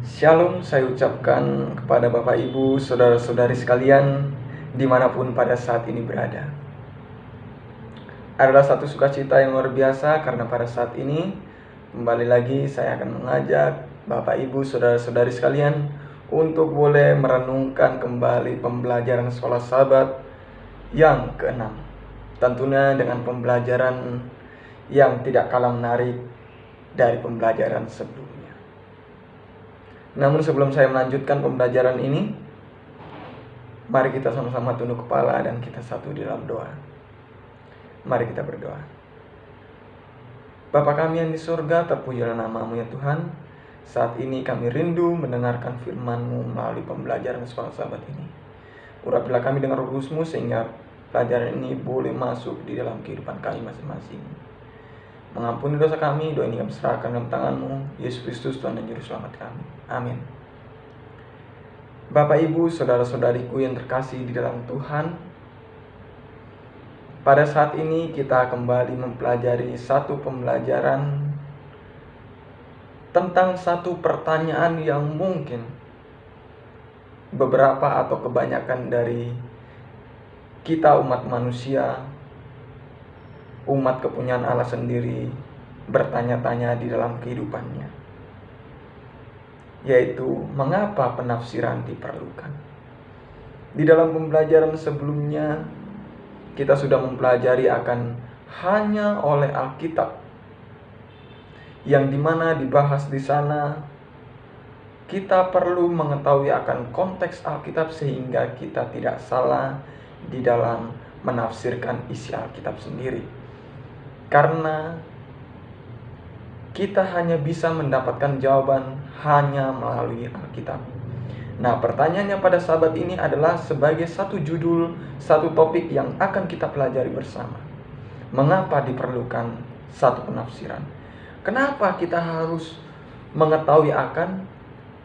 Shalom saya ucapkan kepada Bapak Ibu, saudara-saudari sekalian, dimanapun pada saat ini berada. Adalah satu sukacita yang luar biasa karena pada saat ini kembali lagi saya akan mengajak Bapak Ibu, saudara-saudari sekalian untuk boleh merenungkan kembali pembelajaran sekolah sahabat yang ke-6. Tentunya dengan pembelajaran yang tidak kalah menarik dari pembelajaran sebelumnya. Namun sebelum saya melanjutkan pembelajaran ini, mari kita sama-sama tunduk kepala dan kita satu di dalam doa. Mari kita berdoa. Bapa kami yang di surga, terpujilah nama-Mu ya Tuhan. Saat ini kami rindu mendengarkan firman-Mu melalui pembelajaran sekolah sahabat ini. Urapilah kami dengan Roh Kudus-Mu sehingga pelajaran ini boleh masuk di dalam kehidupan kami masing-masing. Mengampuni dosa kami, doa ini kami serahkan dalam tangan-Mu, Yesus Kristus Tuhan dan Juru Selamat kami. Amin. Bapak Ibu, saudara-saudariku yang terkasih di dalam Tuhan, pada saat ini kita kembali mempelajari satu pembelajaran tentang satu pertanyaan yang mungkin beberapa atau kebanyakan dari kita umat manusia, umat kepunyaan Allah sendiri bertanya-tanya di dalam kehidupannya, yaitu mengapa penafsiran diperlukan. Di dalam pembelajaran sebelumnya kita sudah mempelajari akan hanya oleh Alkitab, yang dimana dibahas di sana kita perlu mengetahui akan konteks Alkitab sehingga kita tidak salah di dalam menafsirkan isi Alkitab sendiri. Karena kita hanya bisa mendapatkan jawaban hanya melalui Alkitab. Nah, pertanyaannya pada sahabat ini adalah sebagai satu judul, satu topik yang akan kita pelajari bersama. Mengapa diperlukan satu penafsiran? Kenapa kita harus mengetahui akan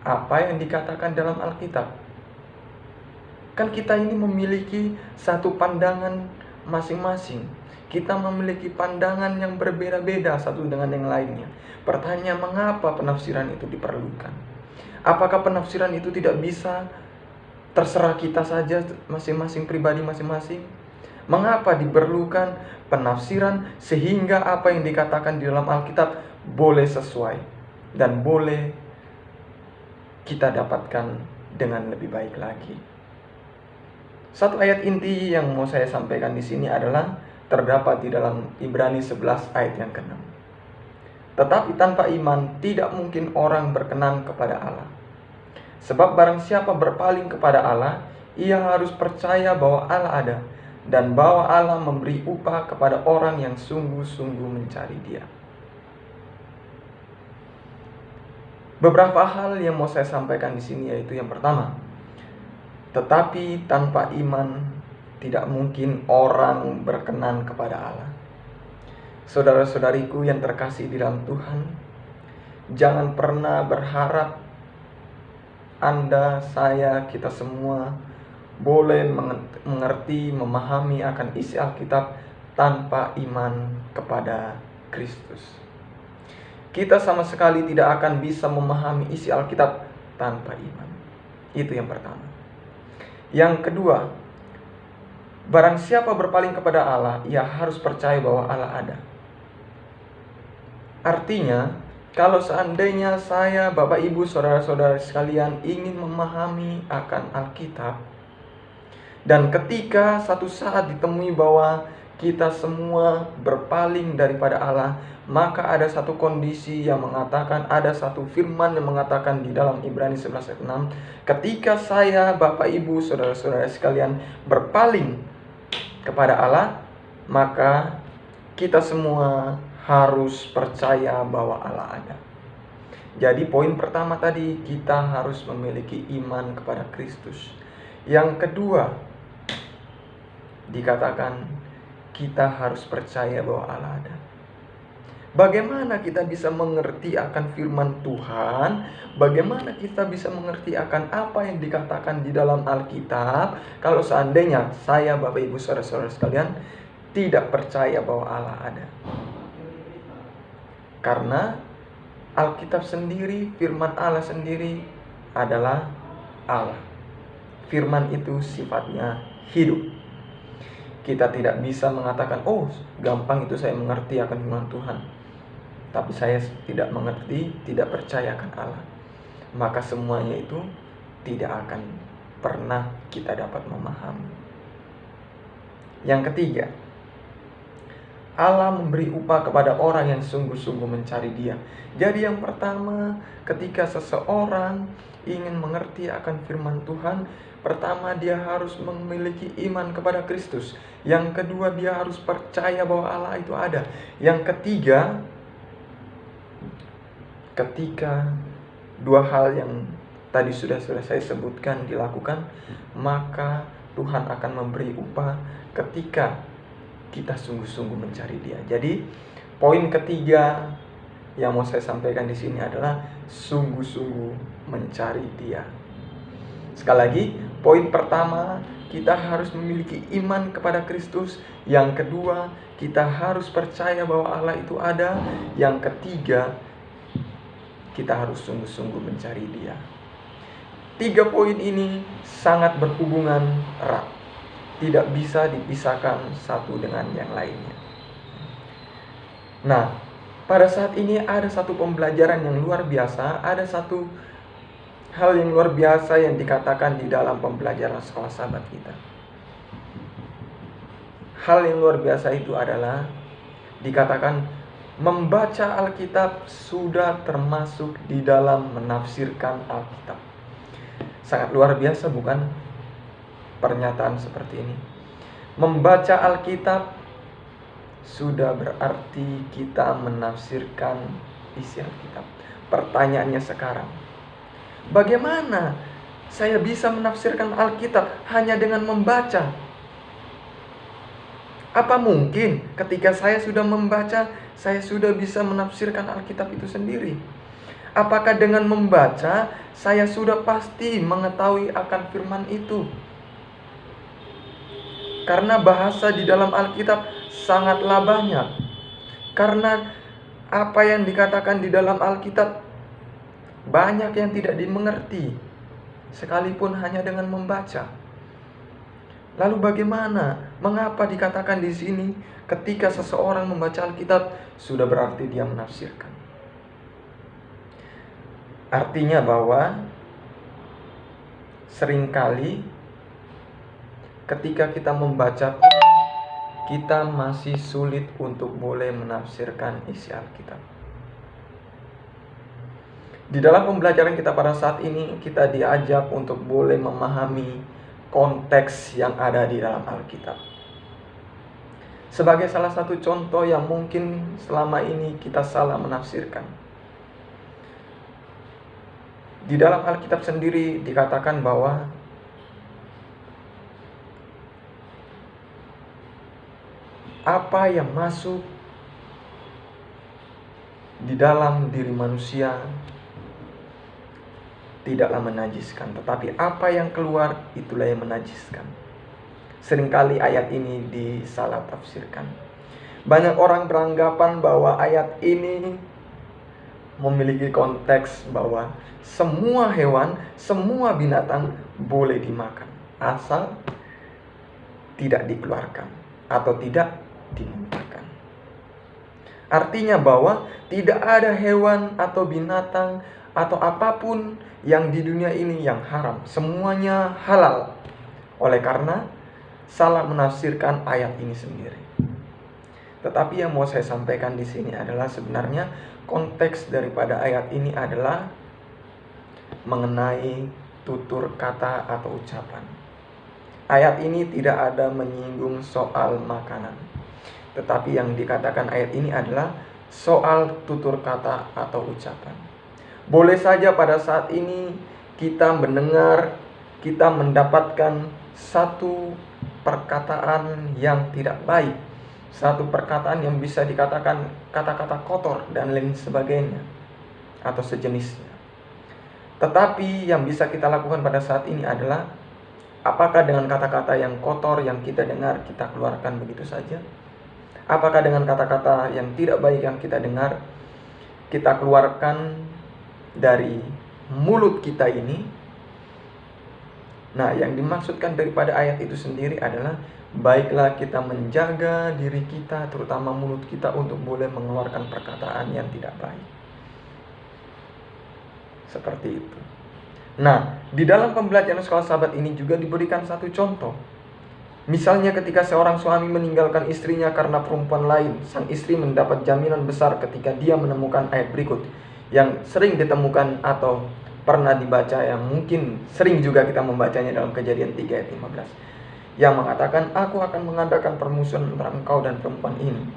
apa yang dikatakan dalam Alkitab? Kan kita ini memiliki satu pandangan masing-masing. Kita memiliki pandangan yang berbeda-beda satu dengan yang lainnya. Pertanyaan, mengapa penafsiran itu diperlukan? Apakah penafsiran itu tidak bisa terserah kita saja masing-masing pribadi masing-masing? Mengapa diperlukan penafsiran sehingga apa yang dikatakan di dalam Alkitab boleh sesuai dan boleh kita dapatkan dengan lebih baik lagi? Satu ayat inti yang mau saya sampaikan di sini adalah terdapat di dalam Ibrani 11 ayat yang ke-6. Tetapi tanpa iman tidak mungkin orang berkenan kepada Allah. Sebab barang siapa berpaling kepada Allah, ia harus percaya bahwa Allah ada dan bahwa Allah memberi upah kepada orang yang sungguh-sungguh mencari Dia. Beberapa hal yang mau saya sampaikan di sini yaitu yang pertama, tetapi tanpa iman tidak mungkin orang berkenan kepada Allah. Saudara-saudariku yang terkasih di dalam Tuhan, jangan pernah berharap Anda, saya, kita semua boleh mengerti, memahami akan isi Alkitab tanpa iman kepada Kristus. Kita sama sekali tidak akan bisa memahami isi Alkitab tanpa iman. Itu yang pertama. Yang kedua, barang siapa berpaling kepada Allah, ia harus percaya bahwa Allah ada. Artinya, kalau seandainya saya, Bapak Ibu, saudara-saudara sekalian ingin memahami akan Alkitab, dan ketika satu saat ditemui bahwa kita semua berpaling daripada Allah, maka ada satu kondisi yang mengatakan, ada satu firman yang mengatakan di dalam Ibrani 11 ayat 6, ketika saya, Bapak Ibu, saudara-saudara sekalian berpaling kepada Allah, maka kita semua harus percaya bahwa Allah ada. Jadi poin pertama tadi, kita harus memiliki iman kepada Kristus. Yang kedua, dikatakan kita harus percaya bahwa Allah ada. Bagaimana kita bisa mengerti akan firman Tuhan? Bagaimana kita bisa mengerti akan apa yang dikatakan di dalam Alkitab kalau seandainya saya, Bapak Ibu, saudara-saudara sekalian tidak percaya bahwa Allah ada? Karena Alkitab sendiri, firman Allah sendiri adalah Allah. Firman itu sifatnya hidup. Kita tidak bisa mengatakan, oh gampang itu saya mengerti akan firman Tuhan, tapi saya tidak mengerti, tidak percaya akan Allah. Maka semuanya itu tidak akan pernah kita dapat memahami. Yang ketiga, Allah memberi upah kepada orang yang sungguh-sungguh mencari Dia. Jadi yang pertama, ketika seseorang ingin mengerti akan firman Tuhan, pertama dia harus memiliki iman kepada Kristus. Yang kedua, dia harus percaya bahwa Allah itu ada. Yang ketiga, ketika dua hal yang tadi sudah saya sebutkan dilakukan, maka Tuhan akan memberi upah ketika kita sungguh-sungguh mencari Dia. Jadi poin ketiga yang mau saya sampaikan di sini adalah sungguh-sungguh mencari Dia. Sekali lagi, poin pertama, kita harus memiliki iman kepada Kristus. Yang kedua, kita harus percaya bahwa Allah itu ada. Yang ketiga, kita harus sungguh-sungguh mencari Dia. 3 poin ini sangat berhubungan erat. Tidak bisa dipisahkan satu dengan yang lainnya. Nah, pada saat ini ada satu pembelajaran yang luar biasa, ada satu hal yang luar biasa yang dikatakan di dalam pembelajaran sekolah sahabat kita. Hal yang luar biasa itu adalah dikatakan membaca Alkitab sudah termasuk di dalam menafsirkan Alkitab. Sangat luar biasa, bukan? Pernyataan seperti ini. Membaca Alkitab sudah berarti kita menafsirkan isi Alkitab. Pertanyaannya sekarang, bagaimana saya bisa menafsirkan Alkitab hanya dengan membaca? Apa mungkin ketika saya sudah membaca, saya sudah bisa menafsirkan Alkitab itu sendiri? Apakah dengan membaca, saya sudah pasti mengetahui akan firman itu? Karena bahasa di dalam Alkitab sangatlah banyak. Karena apa yang dikatakan di dalam Alkitab banyak yang tidak dimengerti, sekalipun hanya dengan membaca. Lalu bagaimana? Mengapa dikatakan di sini ketika seseorang membaca Alkitab sudah berarti dia menafsirkan? Artinya bahwa seringkali ketika kita membaca, kita masih sulit untuk boleh menafsirkan isi Alkitab. Di dalam pembelajaran kita pada saat ini, kita diajak untuk boleh memahami konteks yang ada di dalam Alkitab. Sebagai salah satu contoh yang mungkin selama ini kita salah menafsirkan. Di dalam Alkitab sendiri dikatakan bahwa apa yang masuk di dalam diri manusia tidaklah menajiskan, tetapi apa yang keluar itulah yang menajiskan. Seringkali ayat ini disalah tafsirkan. Banyak orang beranggapan bahwa ayat ini memiliki konteks bahwa semua hewan, semua binatang boleh dimakan, asal tidak dikeluarkan atau tidak dimuntahkan. Artinya bahwa tidak ada hewan atau binatang atau apapun yang di dunia ini yang haram. Semuanya halal. Oleh karena salah menafsirkan ayat ini sendiri. Tetapi yang mau saya sampaikan di sini adalah sebenarnya konteks daripada ayat ini adalah mengenai tutur kata atau ucapan. Ayat ini tidak ada menyinggung soal makanan, tetapi yang dikatakan ayat ini adalah soal tutur kata atau ucapan. Boleh saja pada saat ini kita mendengar, kita mendapatkan satu perkataan yang tidak baik, satu perkataan yang bisa dikatakan kata-kata kotor dan lain sebagainya atau sejenisnya. Tetapi yang bisa kita lakukan pada saat ini adalah, apakah dengan kata-kata yang kotor yang kita dengar kita keluarkan begitu saja? Apakah dengan kata-kata yang tidak baik yang kita dengar kita keluarkan dari mulut kita ini. Nah, yang dimaksudkan daripada ayat itu sendiri adalah baiklah kita menjaga diri kita, terutama mulut kita, untuk boleh mengeluarkan perkataan yang tidak baik. Seperti itu. Nah, di dalam pembelajaran sekolah sahabat ini juga diberikan satu contoh. Misalnya ketika seorang suami meninggalkan istrinya karena perempuan lain, sang istri mendapat jaminan besar ketika dia menemukan ayat berikut yang sering ditemukan atau pernah dibaca, yang mungkin sering juga kita membacanya dalam Kejadian 3 ayat 15, yang mengatakan, aku akan mengadakan permusuhan antara engkau dan perempuan ini.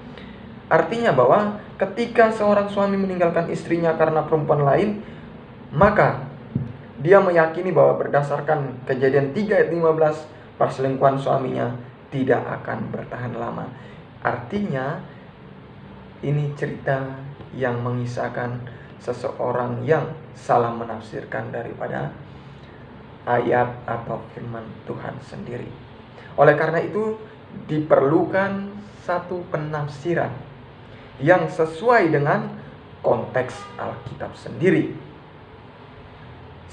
Artinya bahwa ketika seorang suami meninggalkan istrinya karena perempuan lain, maka dia meyakini bahwa berdasarkan Kejadian 3 ayat 15, perselingkuhan suaminya tidak akan bertahan lama. Artinya ini cerita yang mengisahkan seseorang yang salah menafsirkan daripada ayat atau firman Tuhan sendiri. Oleh karena itu diperlukan satu penafsiran yang sesuai dengan konteks Alkitab sendiri.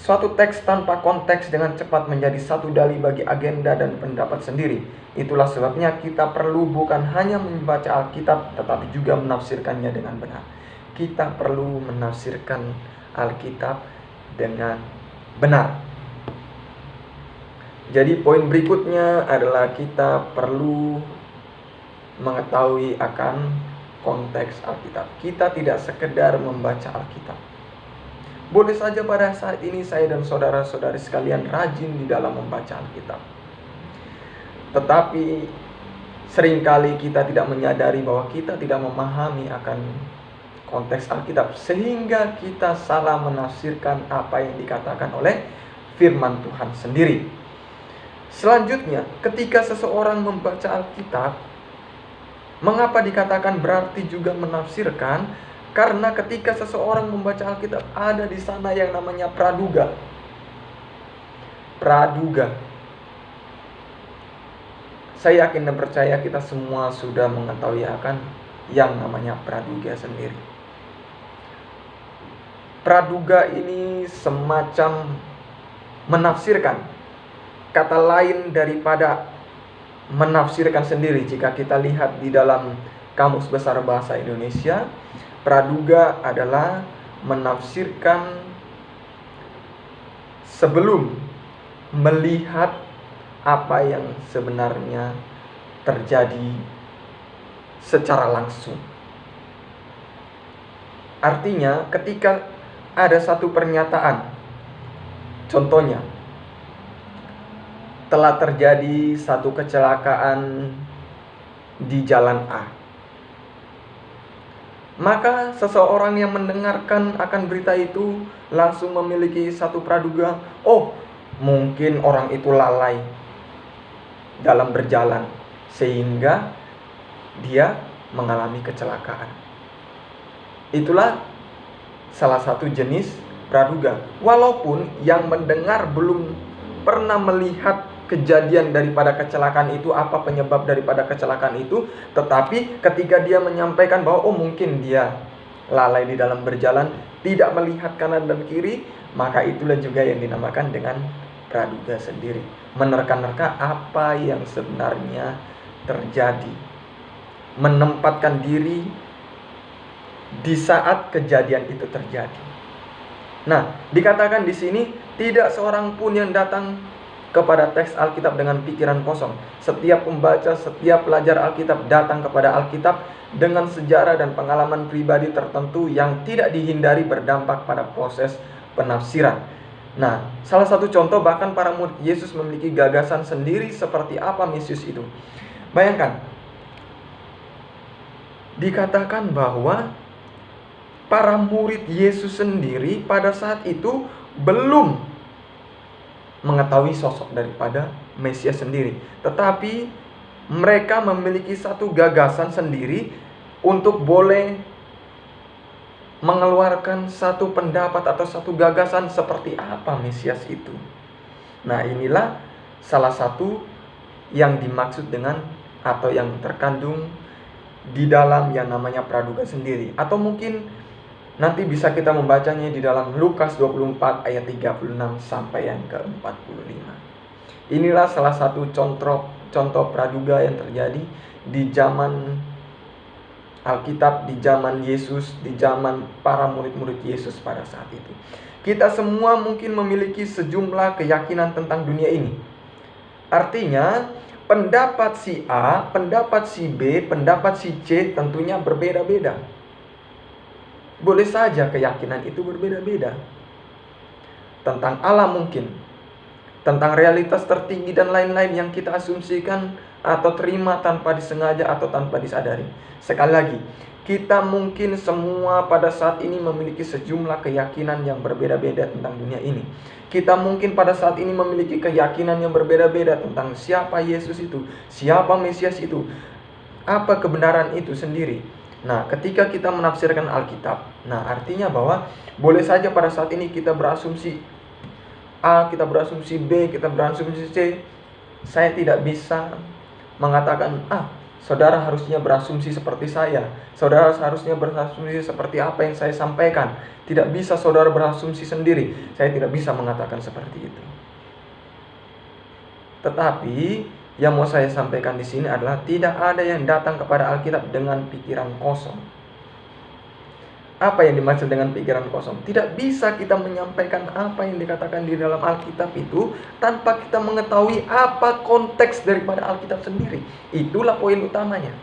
Suatu teks tanpa konteks dengan cepat menjadi satu dalih bagi agenda dan pendapat sendiri. Itulah sebabnya kita perlu bukan hanya membaca Alkitab, tetapi juga menafsirkannya dengan benar. Kita perlu menafsirkan Alkitab dengan benar. Jadi poin berikutnya adalah kita perlu mengetahui akan konteks Alkitab. Kita tidak sekedar membaca Alkitab. Boleh saja pada saat ini saya dan saudara-saudari sekalian rajin di dalam membaca Alkitab, tetapi seringkali kita tidak menyadari bahwa kita tidak memahami akan konteks Alkitab, sehingga kita salah menafsirkan apa yang dikatakan oleh firman Tuhan sendiri. Selanjutnya, ketika seseorang membaca Alkitab, mengapa dikatakan berarti juga menafsirkan? Karena ketika seseorang membaca Alkitab, ada di sana yang namanya praduga. Praduga. Saya yakin dan percaya kita semua sudah mengetahui akan yang namanya praduga sendiri. Praduga ini semacam menafsirkan. Kata lain daripada menafsirkan sendiri, jika kita lihat di dalam Kamus Besar Bahasa Indonesia, praduga adalah menafsirkan sebelum melihat apa yang sebenarnya terjadi secara langsung. Artinya ketika ada satu pernyataan, contohnya telah terjadi satu kecelakaan di jalan A, maka seseorang yang mendengarkan akan berita itu langsung memiliki satu praduga, oh mungkin orang itu lalai dalam berjalan sehingga dia mengalami kecelakaan. Itulah salah satu jenis praduga. Walaupun yang mendengar belum pernah melihat kejadian daripada kecelakaan itu, apa penyebab daripada kecelakaan itu, tetapi ketika dia menyampaikan bahwa oh mungkin dia lalai di dalam berjalan, tidak melihat kanan dan kiri, maka itulah juga yang dinamakan dengan praduga sendiri. Menerka-nerka apa yang sebenarnya terjadi, menempatkan diri di saat kejadian itu terjadi. Nah, dikatakan di sini tidak seorang pun yang datang kepada teks Alkitab dengan pikiran kosong. Setiap pembaca, setiap pelajar Alkitab datang kepada Alkitab dengan sejarah dan pengalaman pribadi tertentu yang tidak dihindari berdampak pada proses penafsiran. Nah, salah satu contoh bahkan para murid Yesus memiliki gagasan sendiri seperti apa misius itu. Bayangkan, dikatakan bahwa para murid Yesus sendiri pada saat itu belum mengetahui sosok daripada Mesias sendiri, tetapi mereka memiliki satu gagasan sendiri untuk boleh mengeluarkan satu pendapat atau satu gagasan seperti apa Mesias itu. Nah, inilah salah satu yang dimaksud dengan atau yang terkandung di dalam yang namanya praduga sendiri. Atau mungkin Nanti bisa kita membacanya di dalam Lukas 24 ayat 36 sampai yang ke-45. Inilah salah satu contoh praduga yang terjadi di zaman Alkitab, di zaman Yesus, di zaman para murid-murid Yesus pada saat itu. Kita semua mungkin memiliki sejumlah keyakinan tentang dunia ini. Artinya, pendapat si A, pendapat si B, pendapat si C tentunya berbeda-beda. Boleh saja keyakinan itu berbeda-beda. Tentang Allah mungkin, tentang realitas tertinggi dan lain-lain yang kita asumsikan atau terima tanpa disengaja atau tanpa disadari. Sekali lagi, kita mungkin semua pada saat ini memiliki sejumlah keyakinan yang berbeda-beda tentang dunia ini. Kita mungkin pada saat ini memiliki keyakinan yang berbeda-beda tentang siapa Yesus itu, siapa Mesias itu, apa kebenaran itu sendiri. Nah, ketika kita menafsirkan Alkitab, nah artinya bahwa boleh saja pada saat ini kita berasumsi A, kita berasumsi B, kita berasumsi C. Saya tidak bisa mengatakan, saudara harusnya berasumsi seperti saya. Saudara seharusnya berasumsi seperti apa yang saya sampaikan. Tidak bisa saudara berasumsi sendiri. Saya tidak bisa mengatakan seperti itu. Tetapi yang mau saya sampaikan di sini adalah tidak ada yang datang kepada Alkitab dengan pikiran kosong. Apa yang dimaksud dengan pikiran kosong? Tidak bisa kita menyampaikan apa yang dikatakan di dalam Alkitab itu tanpa kita mengetahui apa konteks daripada Alkitab sendiri. Itulah poin utamanya.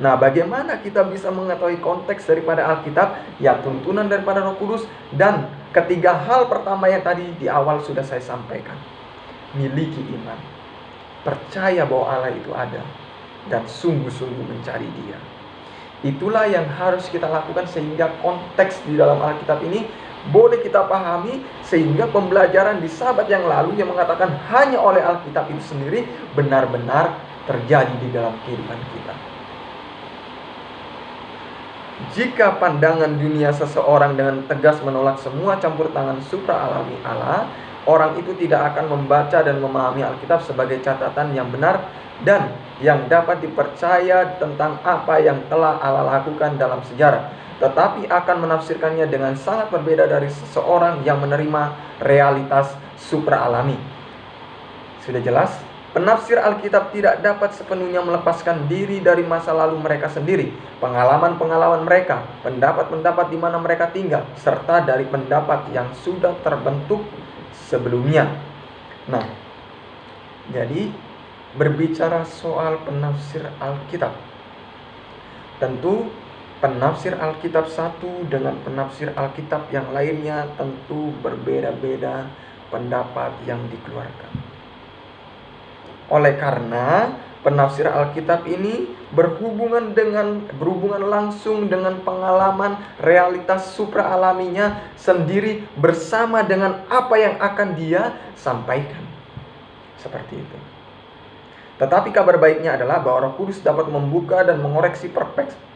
Nah, bagaimana kita bisa mengetahui konteks daripada Alkitab? Ya, tuntunan daripada Roh Kudus. Dan ketiga hal pertama yang tadi di awal sudah saya sampaikan. Miliki iman, percaya bahwa Allah itu ada, dan sungguh-sungguh mencari Dia. Itulah yang harus kita lakukan sehingga konteks di dalam Alkitab ini boleh kita pahami, sehingga pembelajaran di sahabat yang lalu yang mengatakan hanya oleh Alkitab itu sendiri benar-benar terjadi di dalam kehidupan kita. Jika pandangan dunia seseorang dengan tegas menolak semua campur tangan supra alami Allah, orang itu tidak akan membaca dan memahami Alkitab sebagai catatan yang benar dan yang dapat dipercaya tentang apa yang telah Allah lakukan dalam sejarah, tetapi akan menafsirkannya dengan sangat berbeda dari seseorang yang menerima realitas supra-alami. Sudah jelas? Penafsir Alkitab tidak dapat sepenuhnya melepaskan diri dari masa lalu mereka sendiri, pengalaman-pengalaman mereka, pendapat-pendapat di mana mereka tinggal, serta dari pendapat yang sudah terbentuk sebelumnya. Nah, jadi berbicara soal penafsir Alkitab, tentu penafsir Alkitab satu dengan penafsir Alkitab yang lainnya tentu berbeda-beda pendapat yang dikeluarkan. Oleh karena penafsir Alkitab ini berhubungan langsung dengan pengalaman realitas supra-alaminya sendiri bersama dengan apa yang akan dia sampaikan. Seperti itu. Tetapi kabar baiknya adalah bahwa Roh Kudus dapat membuka dan mengoreksi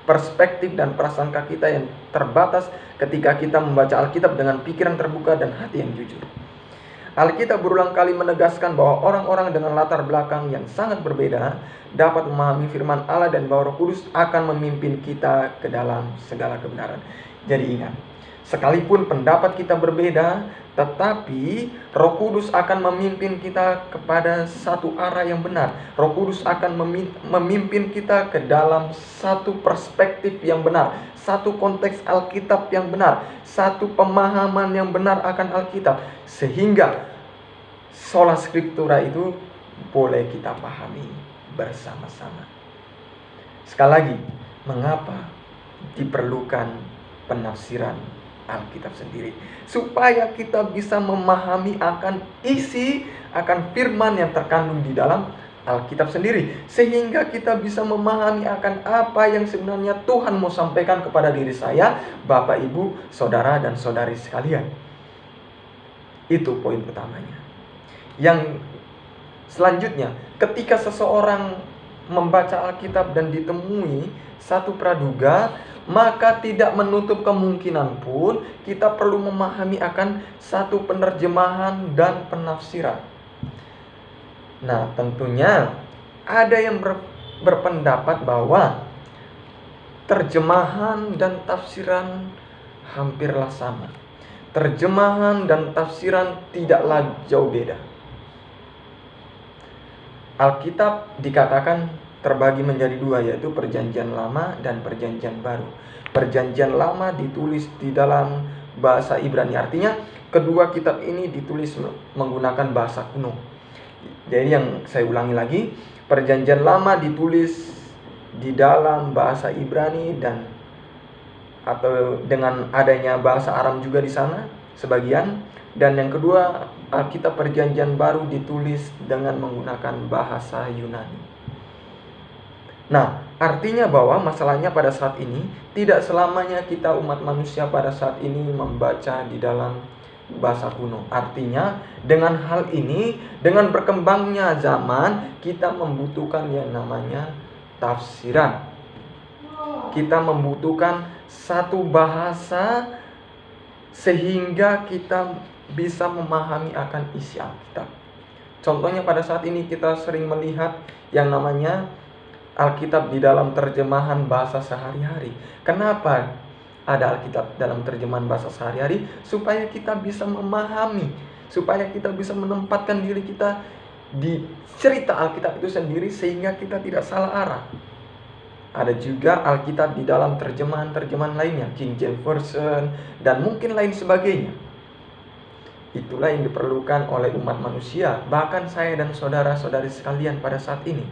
perspektif dan prasangka kita yang terbatas ketika kita membaca Alkitab dengan pikiran terbuka dan hati yang jujur. Alkitab berulang kali menegaskan bahwa orang-orang dengan latar belakang yang sangat berbeda dapat memahami firman Allah dan bahwa Roh Kudus akan memimpin kita ke dalam segala kebenaran. Jadi ingat, sekalipun pendapat kita berbeda, tetapi Roh Kudus akan memimpin kita kepada satu arah yang benar. Roh Kudus akan memimpin kita ke dalam satu perspektif yang benar, satu konteks Alkitab yang benar, satu pemahaman yang benar akan Alkitab, sehingga sola scriptura itu boleh kita pahami bersama-sama. Sekali lagi, mengapa diperlukan penafsiran Alkitab sendiri? Supaya kita bisa memahami akan isi, akan firman yang terkandung di dalam Alkitab sendiri, sehingga kita bisa memahami akan apa yang sebenarnya Tuhan mau sampaikan kepada diri saya, Bapak, Ibu, Saudara, dan Saudari sekalian. Itu poin utamanya. Yang selanjutnya, ketika seseorang membaca Alkitab dan ditemui satu praduga, maka tidak menutup kemungkinan pun kita perlu memahami akan satu penerjemahan dan penafsiran. Nah, tentunya ada yang berpendapat bahwa terjemahan dan tafsiran hampirlah sama. Terjemahan dan tafsiran tidaklah jauh beda. Alkitab dikatakan terbagi menjadi dua, yaitu Perjanjian Lama dan Perjanjian Baru. Perjanjian Lama ditulis di dalam bahasa Ibrani, artinya kedua kitab ini ditulis menggunakan bahasa kuno. Jadi yang saya ulangi lagi, Perjanjian Lama ditulis di dalam bahasa Ibrani dan atau dengan adanya bahasa Aram juga di sana sebagian, dan yang kedua Alkitab Perjanjian Baru ditulis dengan menggunakan bahasa Yunani. Nah, artinya bahwa masalahnya pada saat ini tidak selamanya kita umat manusia pada saat ini membaca di dalam bahasa kuno. Artinya dengan hal ini, dengan berkembangnya zaman, kita membutuhkan yang namanya tafsiran. Kita membutuhkan satu bahasa sehingga kita bisa memahami akan isi Alkitab. Contohnya pada saat ini kita sering melihat yang namanya Alkitab di dalam terjemahan bahasa sehari-hari. Kenapa ada Alkitab dalam terjemahan bahasa sehari-hari? Supaya kita bisa memahami, supaya kita bisa menempatkan diri kita di cerita Alkitab itu sendiri sehingga kita tidak salah arah. Ada juga Alkitab di dalam terjemahan-terjemahan lainnya, King James Version dan mungkin lain sebagainya. Itulah yang diperlukan oleh umat manusia, bahkan saya dan saudara-saudari sekalian pada saat ini.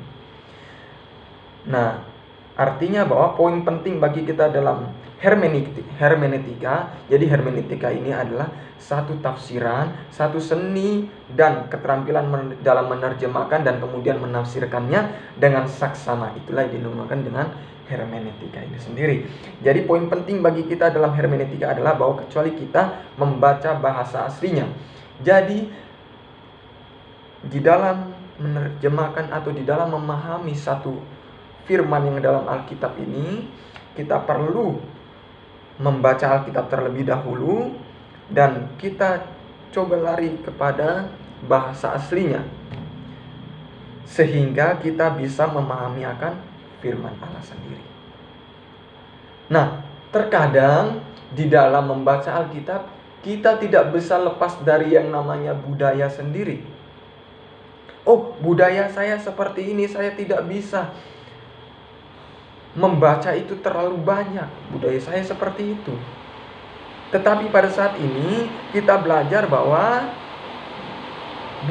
Nah, artinya bahwa poin penting bagi kita dalam hermeneutika. Jadi hermeneutika ini adalah satu tafsiran, satu seni dan keterampilan dalam menerjemahkan dan kemudian menafsirkannya dengan saksama. Itulah yang dinamakan dengan hermeneutika ini sendiri. Jadi poin penting bagi kita dalam hermeneutika adalah bahwa kecuali kita membaca bahasa aslinya. Jadi di dalam menerjemahkan atau di dalam memahami satu firman yang dalam Alkitab ini, kita perlu membaca Alkitab terlebih dahulu dan kita coba lari kepada bahasa aslinya sehingga kita bisa memahami akan firman Allah sendiri. Nah, terkadang di dalam membaca Alkitab kita tidak bisa lepas dari yang namanya budaya sendiri. Oh, budaya saya seperti ini, saya tidak bisa membaca itu terlalu banyak, budaya saya seperti itu. Tetapi pada saat ini kita belajar bahwa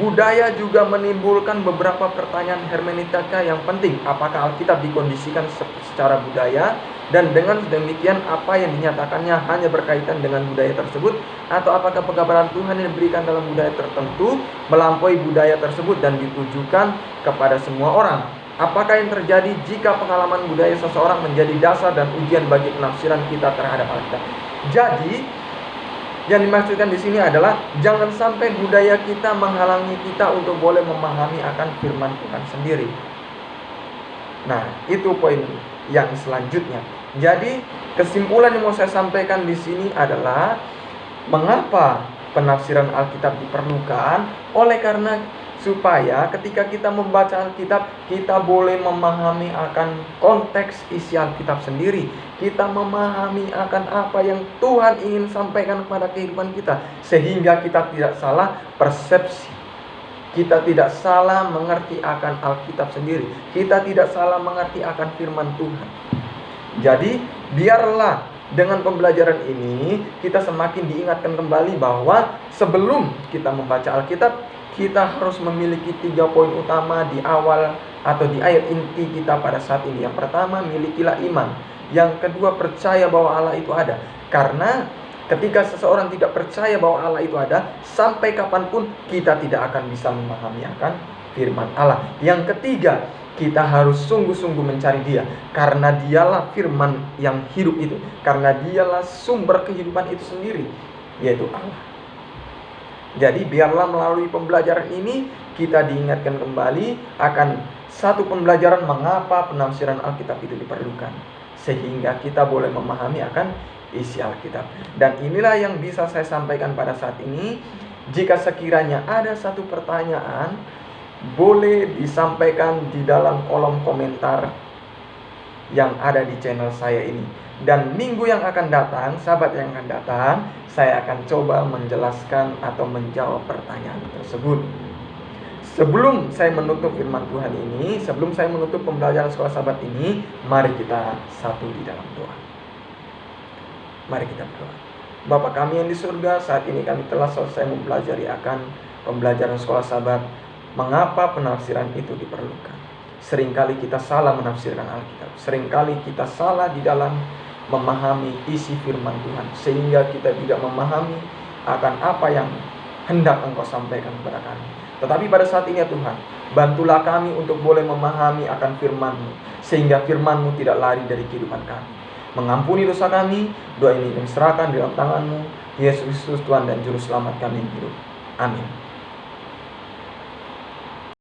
budaya juga menimbulkan beberapa pertanyaan hermeneutika yang penting. Apakah Alkitab dikondisikan secara budaya, dan dengan demikian apa yang dinyatakannya hanya berkaitan dengan budaya tersebut, atau apakah penggambaran Tuhan yang diberikan dalam budaya tertentu melampaui budaya tersebut dan ditujukan kepada semua orang. Apakah yang terjadi jika pengalaman budaya seseorang menjadi dasar dan ujian bagi penafsiran kita terhadap Alkitab? Jadi, yang dimaksudkan di sini adalah jangan sampai budaya kita menghalangi kita untuk boleh memahami akan firman Tuhan sendiri. Nah, itu poin yang selanjutnya. Jadi, kesimpulan yang mau saya sampaikan di sini adalah mengapa penafsiran Alkitab diperlukan? Oleh karena supaya ketika kita membaca Alkitab, kita boleh memahami akan konteks isi Alkitab sendiri. Kita memahami akan apa yang Tuhan ingin sampaikan kepada kehidupan kita, sehingga kita tidak salah persepsi. Kita tidak salah mengerti akan Alkitab sendiri. Kita tidak salah mengerti akan firman Tuhan. Jadi, biarlah dengan pembelajaran ini kita semakin diingatkan kembali bahwa sebelum kita membaca Alkitab, kita harus memiliki 3 poin utama di awal atau di ayat inti kita pada saat ini. Yang pertama, milikilah iman. Yang kedua, percaya bahwa Allah itu ada. Karena ketika seseorang tidak percaya bahwa Allah itu ada, sampai kapanpun kita tidak akan bisa memahami akan firman Allah. Yang ketiga, kita harus sungguh-sungguh mencari Dia, karena Dialah firman yang hidup itu, karena Dialah sumber kehidupan itu sendiri, yaitu Allah. Jadi biarlah melalui pembelajaran ini kita diingatkan kembali akan satu pembelajaran mengapa penafsiran Alkitab itu diperlukan, sehingga kita boleh memahami akan isi Alkitab. Dan inilah yang bisa saya sampaikan pada saat ini. Jika sekiranya ada satu pertanyaan, boleh disampaikan di dalam kolom komentar yang ada di channel saya ini. Dan minggu yang akan datang, sahabat yang akan datang, saya akan coba menjelaskan atau menjawab pertanyaan tersebut. Sebelum saya menutup firman Tuhan ini, sebelum saya menutup pembelajaran sekolah sahabat ini, mari kita satu di dalam doa. Mari kita berdoa. Bapa kami yang di surga, saat ini kami telah selesai mempelajari akan pembelajaran sekolah sahabat. Mengapa penafsiran itu diperlukan? Seringkali kita salah menafsirkan Alkitab. Seringkali kita salah di dalam memahami isi firman Tuhan, sehingga kita tidak memahami akan apa yang hendak Engkau sampaikan kepada kami. Tetapi pada saat ini ya Tuhan, bantulah kami untuk boleh memahami akan firman-Mu, sehingga firman-Mu tidak lari dari kehidupan kami. Mengampuni dosa kami, doa ini kami serahkan di dalam tangan-Mu, Yesus Kristus Tuhan dan Juru Selamat kami hidup. Amin.